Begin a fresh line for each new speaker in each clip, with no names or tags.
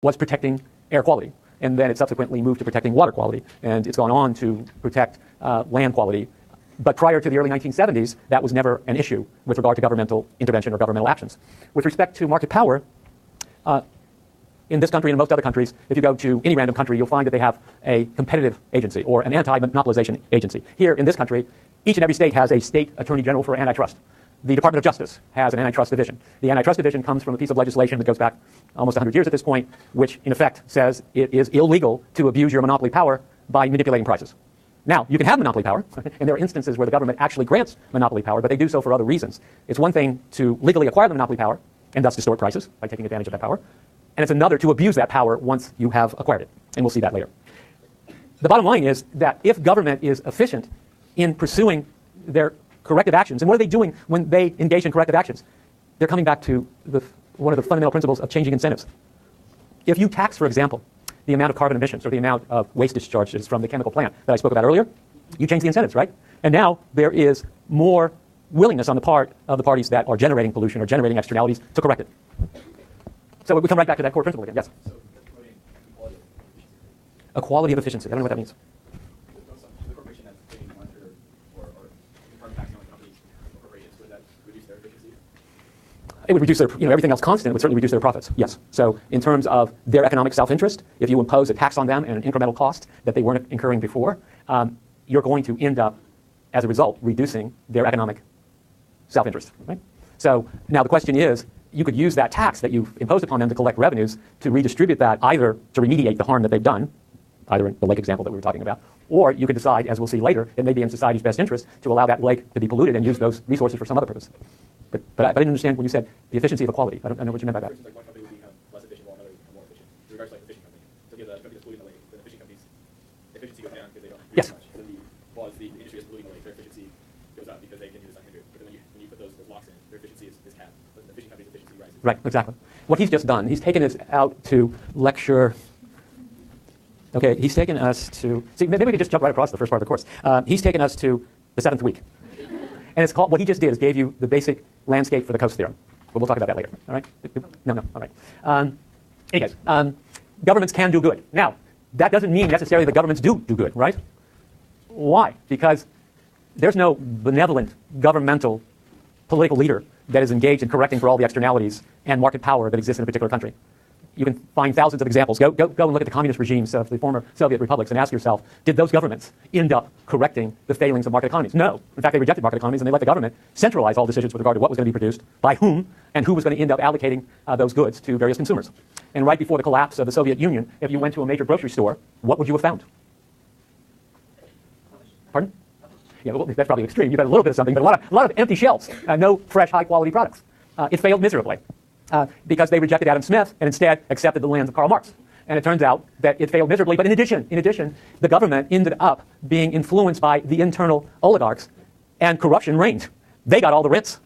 was protecting air quality, and then it subsequently moved to protecting water quality, and it's gone on to protect land quality. But prior to the early 1970s, that was never an issue with regard to governmental intervention or governmental actions. With respect to market power, in this country and in most other countries, if you go to any random country, you'll find that they have a competitive agency or an anti-monopolization agency. Here in this country, each and every state has a state attorney general for antitrust. The Department of Justice has an antitrust division. The antitrust division comes from a piece of legislation that goes back almost 100 years at this point, which in effect says it is illegal to abuse your monopoly power by manipulating prices. Now, you can have monopoly power, and there are instances where the government actually grants monopoly power, but they do so for other reasons. It's one thing to legally acquire the monopoly power and thus distort prices by taking advantage of that power, and it's another to abuse that power once you have acquired it, and we'll see that later. The bottom line is that if government is efficient in pursuing their corrective actions, and what are they doing when they engage in corrective actions? They're coming back to one of the fundamental principles of changing incentives. If you tax, for example, the amount of carbon emissions or the amount of waste discharges from the chemical plant that I spoke about earlier, you change the incentives, right? And now there is more willingness on the part of the parties that are generating pollution or generating externalities to correct it. So we come right back to that core principle again. Yes?
So equality of efficiency.
Equality of efficiency. I don't know what that means.
The corporation that's paying under or taxing on companies or corporations, would that reduce their efficiency?
It would reduce their, everything else constant, it would certainly reduce their profits, yes. So in terms of their economic self-interest, if you impose a tax on them and an incremental cost that they weren't incurring before, you're going to end up, as a result, reducing their economic self-interest, right? So now the question is, you could use that tax that you've imposed upon them to collect revenues to redistribute that either to remediate the harm that they've done, either in the lake example that we were talking about, or you could decide, as we'll see later, it may be in society's best interest to allow that lake to be polluted and use those resources for some other purpose. But I didn't understand when you said the efficiency of equality. I don't know what you meant by that.
Like one company would become less efficient while another would become more efficient. In regards to like the fishing company. So if you have the company that's polluting the lake, then the fishing company's efficiency goes down because they don't do
Yes.
as much. And then the industry is polluting the lake, their efficiency goes up because they can do this unhindered. But then when you put those locks in, their efficiency is capped. But the fishing company's efficiency rises.
Right, exactly. What he's just done, he's taken us out to lecture. Okay, he's taken us to, see, maybe we could just jump right across the first part of the course. He's taken us to the seventh week. And it's called, what he just did is gave you the basic landscape for the Coase theorem. But we'll talk about that later, all right? No, all right. Anyways, governments can do good. Now, that doesn't mean necessarily that governments do good, right? Why? Because there's no benevolent governmental political leader that is engaged in correcting for all the externalities and market power that exists in a particular country. You can find thousands of examples. Go and look at the communist regimes of the former Soviet republics and ask yourself, did those governments end up correcting the failings of market economies? No. In fact, they rejected market economies and they let the government centralize all decisions with regard to what was going to be produced, by whom, and who was going to end up allocating those goods to various consumers. And right before the collapse of the Soviet Union, if you went to a major grocery store, what would you have found? Pardon? Yeah, well, that's probably extreme. You've got a little bit of something, but a lot of empty shelves, no fresh, high-quality products. It failed miserably. Because they rejected Adam Smith and instead accepted the lands of Karl Marx. And it turns out that it failed miserably. But in addition, the government ended up being influenced by the internal oligarchs, and corruption reigned. They got all the rents,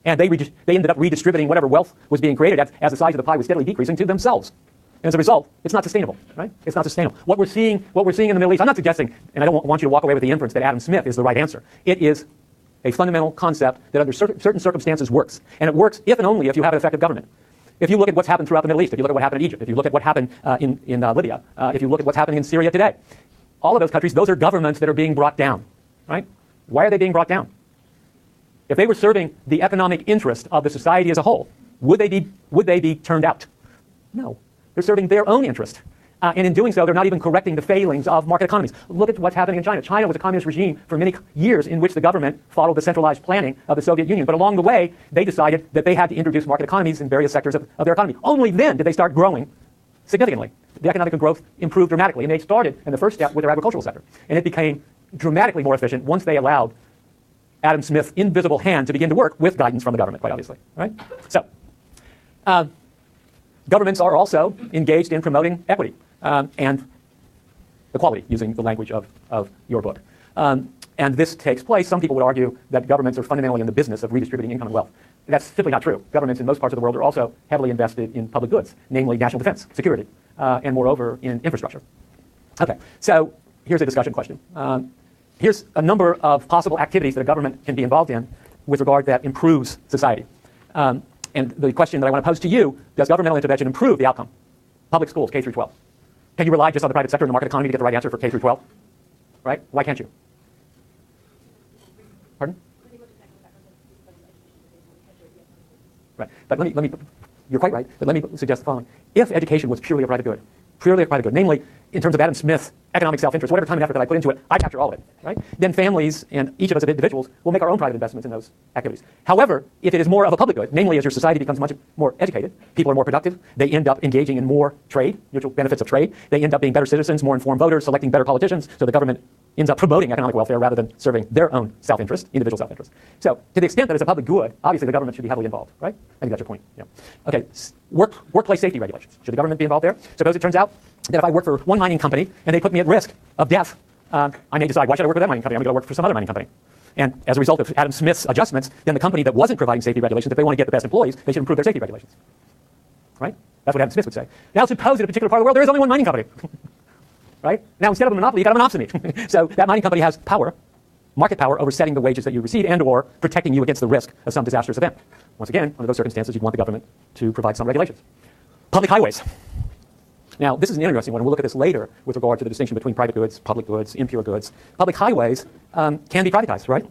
and they ended up redistributing whatever wealth was being created as the size of the pie was steadily decreasing to themselves. And as a result, it's not sustainable, right? It's not sustainable. What we're seeing in the Middle East, I'm not suggesting, and I don't want you to walk away with the inference that Adam Smith is the right answer. It is a fundamental concept that under certain circumstances works. And it works if and only if you have an effective government. If you look at what's happened throughout the Middle East, if you look at what happened in Egypt, if you look at what happened in Libya, if you look at what's happening in Syria today, all of those countries, those are governments that are being brought down, right? Why are they being brought down? If they were serving the economic interest of the society as a whole, would they be turned out? No. They're serving their own interest. And in doing so, they're not even correcting the failings of market economies. Look at what's happening in China. China was a communist regime for many years in which the government followed the centralized planning of the Soviet Union. But along the way, they decided that they had to introduce market economies in various sectors of their economy. Only then did they start growing significantly. The economic growth improved dramatically. And they started in the first step with their agricultural sector. And it became dramatically more efficient once they allowed Adam Smith's invisible hand to begin to work with guidance from the government, quite obviously. Right? So, governments are also engaged in promoting equity. And equality, using the language of your book. And this takes place, some people would argue that governments are fundamentally in the business of redistributing income and wealth. That's simply not true. Governments in most parts of the world are also heavily invested in public goods, namely national defense, security, and moreover in infrastructure. Okay, so here's a discussion question. Here's a number of possible activities that a government can be involved in with regard that improves society. And the question that I want to pose to you, does governmental intervention improve the outcome? public schools, K through 12. Can you rely just on the private sector and the market economy to get the right answer for K through 12? Right? Why can't you? Pardon? Right. But let me, you're quite right, but let me suggest the following. If education was purely a private good, namely, in terms of Adam Smith's economic self-interest, whatever time and effort that I put into it, I capture all of it, right? Then families and each of us as individuals will make our own private investments in those activities. However, if it is more of a public good, namely as your society becomes much more educated, people are more productive, they end up engaging in more trade, mutual benefits of trade, they end up being better citizens, more informed voters, selecting better politicians, so the government ends up promoting economic welfare rather than serving their own self-interest, individual self-interest. So to the extent that it's a public good, obviously the government should be heavily involved, right? I think that's your point. Yeah. Okay, workplace safety regulations. Should the government be involved there? Suppose it turns out that if I work for one mining company and they put me at risk of death, I may decide, why should I work for that mining company? I'm going to go work for some other mining company. And as a result of Adam Smith's adjustments, then the company that wasn't providing safety regulations, if they want to get the best employees, they should improve their safety regulations. Right? That's what Adam Smith would say. Now suppose in a particular part of the world there is only one mining company. Right? Now instead of a monopoly, you've got a monopsony. So that mining company has power, market power, over setting the wages that you receive and or protecting you against the risk of some disastrous event. Once again, under those circumstances, you'd want the government to provide some regulations. Public highways. Now, this is an interesting one. We'll look at this later with regard to the distinction between private goods, public goods, impure goods. Public highways can be privatized, right?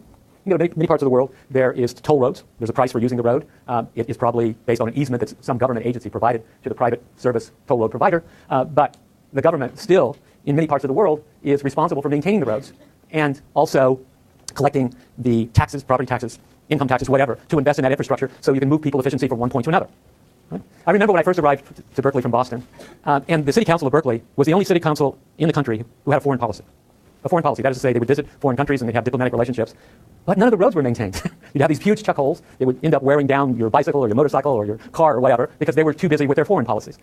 You know, many parts of the world, there is toll roads. There's a price for using the road. It is probably based on an easement that some government agency provided to the private service toll road provider. But the government still, in many parts of the world, is responsible for maintaining the roads and also collecting the taxes, property taxes, income taxes, whatever, to invest in that infrastructure so you can move people efficiency from one point to another. Right? I remember when I first arrived to Berkeley from Boston, and the city council of Berkeley was the only city council in the country who had a foreign policy. A foreign policy, that is to say, they would visit foreign countries and they'd have diplomatic relationships, but none of the roads were maintained. You'd have these huge chuck holes. They would end up wearing down your bicycle or your motorcycle or your car or whatever because they were too busy with their foreign policies.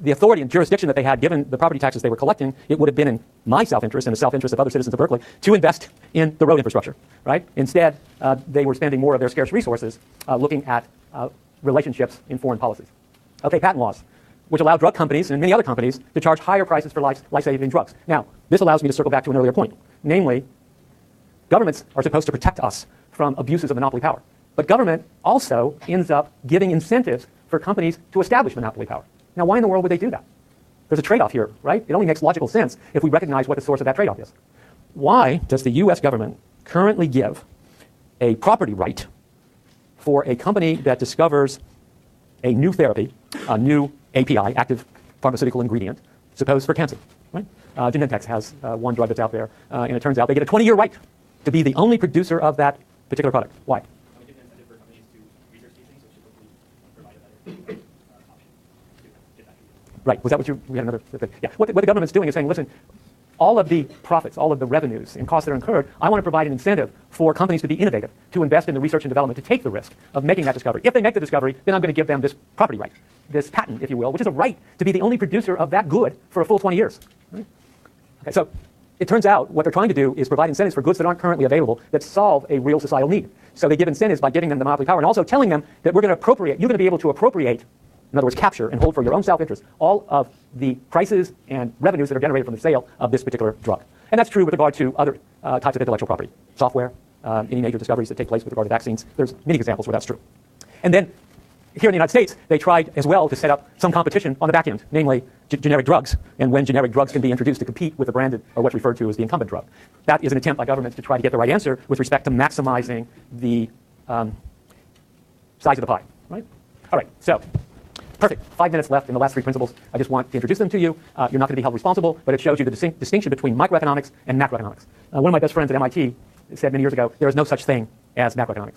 The authority and jurisdiction that they had, given the property taxes they were collecting, it would have been in my self-interest and the self-interest of other citizens of Berkeley to invest in the road infrastructure, right? Instead, they were spending more of their scarce resources looking at relationships in foreign policies. Okay, patent laws, which allow drug companies and many other companies to charge higher prices for life-saving drugs. Now, this allows me to circle back to an earlier point. Namely, governments are supposed to protect us from abuses of monopoly power. But government also ends up giving incentives for companies to establish monopoly power. Now, why in the world would they do that? There's a trade-off here, right? It only makes logical sense if we recognize what the source of that trade-off is. Why does the U.S. government currently give a property right for a company that discovers a new therapy, a new API, active pharmaceutical ingredient, suppose for cancer, right? Genentech has one drug that's out there, and it turns out they get a 20-year right to be the only producer of that particular product. Why? Right. Was that what we had another thing? Yeah. What the government's doing is saying, listen, all of the profits, all of the revenues and costs that are incurred, I want to provide an incentive for companies to be innovative, to invest in the research and development, to take the risk of making that discovery. If they make the discovery, then I'm going to give them this property right, this patent, if you will, which is a right to be the only producer of that good for a full 20 years. Right? Okay, so it turns out what they're trying to do is provide incentives for goods that aren't currently available that solve a real societal need. So they give incentives by giving them the monopoly power and also telling them that we're going to appropriate, you're going to be able to appropriate, in other words, capture and hold for your own self-interest all of the prices and revenues that are generated from the sale of this particular drug. And that's true with regard to other types of intellectual property, software, any major discoveries that take place with regard to vaccines. There's many examples where that's true. And then here in the United States, they tried as well to set up some competition on the back end, namely generic drugs, and when generic drugs can be introduced to compete with the branded, or what's referred to as the incumbent drug. That is an attempt by governments to try to get the right answer with respect to maximizing the size of the pie, right? All right, so perfect. 5 minutes left in the last three principles. I just want to introduce them to you. You're not going to be held responsible, but it shows you the distinction between microeconomics and macroeconomics. One of my best friends at MIT said many years ago, there is no such thing as macroeconomics.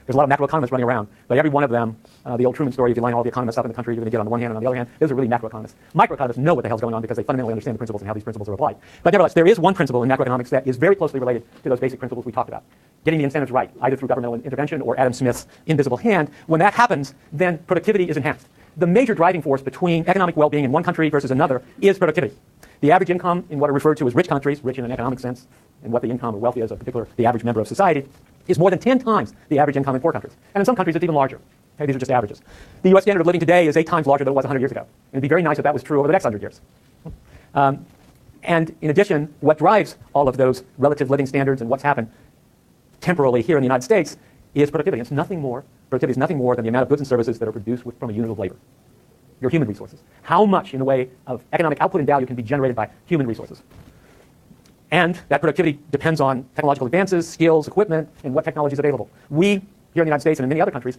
There's a lot of macroeconomists running around, but every one of them, the old Truman story, if you line all the economists up in the country, you're going to get on the one hand and on the other hand, those are really macroeconomists. Microeconomists know what the hell's going on because they fundamentally understand the principles and how these principles are applied. But nevertheless, there is one principle in macroeconomics that is very closely related to those basic principles we talked about. Getting the incentives right, either through governmental intervention or Adam Smith's invisible hand. When that happens, then productivity is enhanced. The major driving force between economic well-being in one country versus another is productivity. The average income in what are referred to as rich countries, rich in an economic sense, and what the income or wealthy is of the average member of society, is more than 10 times the average income in poor countries. And in some countries, it's even larger. Okay, these are just averages. The U.S. standard of living today is 8 times larger than it was 100 years ago. And it'd be very nice if that was true over the next 100 years. And in addition, what drives all of those relative living standards and what's happened temporally here in the United States is productivity. It's nothing more. Productivity is nothing more than the amount of goods and services that are produced from a unit of labor. Your human resources. How much in the way of economic output and value can be generated by human resources? And that productivity depends on technological advances, skills, equipment, and what technology is available. We, here in the United States and in many other countries,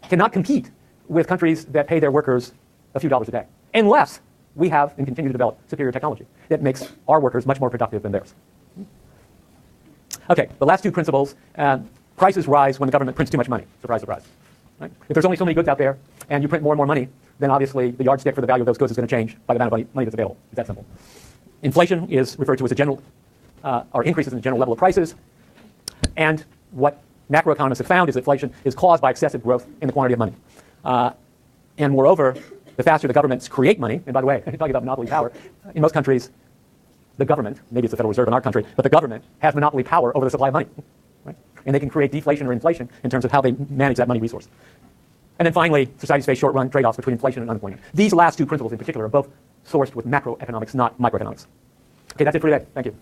cannot compete with countries that pay their workers a few dollars a day, unless we have and continue to develop superior technology that makes our workers much more productive than theirs. Okay, the last two principles. Prices rise when the government prints too much money. Surprise, surprise. Right? If there's only so many goods out there and you print more and more money, then obviously the yardstick for the value of those goods is going to change by the amount of money that's available. It's that simple. Inflation is referred to as a general, or increases in the general level of prices. And what macroeconomists have found is that inflation is caused by excessive growth in the quantity of money. And moreover, the faster the governments create money, and by the way, talking about monopoly power, in most countries, the government, maybe it's the Federal Reserve in our country, but the government has monopoly power over the supply of money. Right? And they can create deflation or inflation in terms of how they manage that money resource. And then finally, societies face short-run trade-offs between inflation and unemployment. These last two principles in particular are both sourced with macroeconomics, not microeconomics. Okay, that's it for today. Thank you.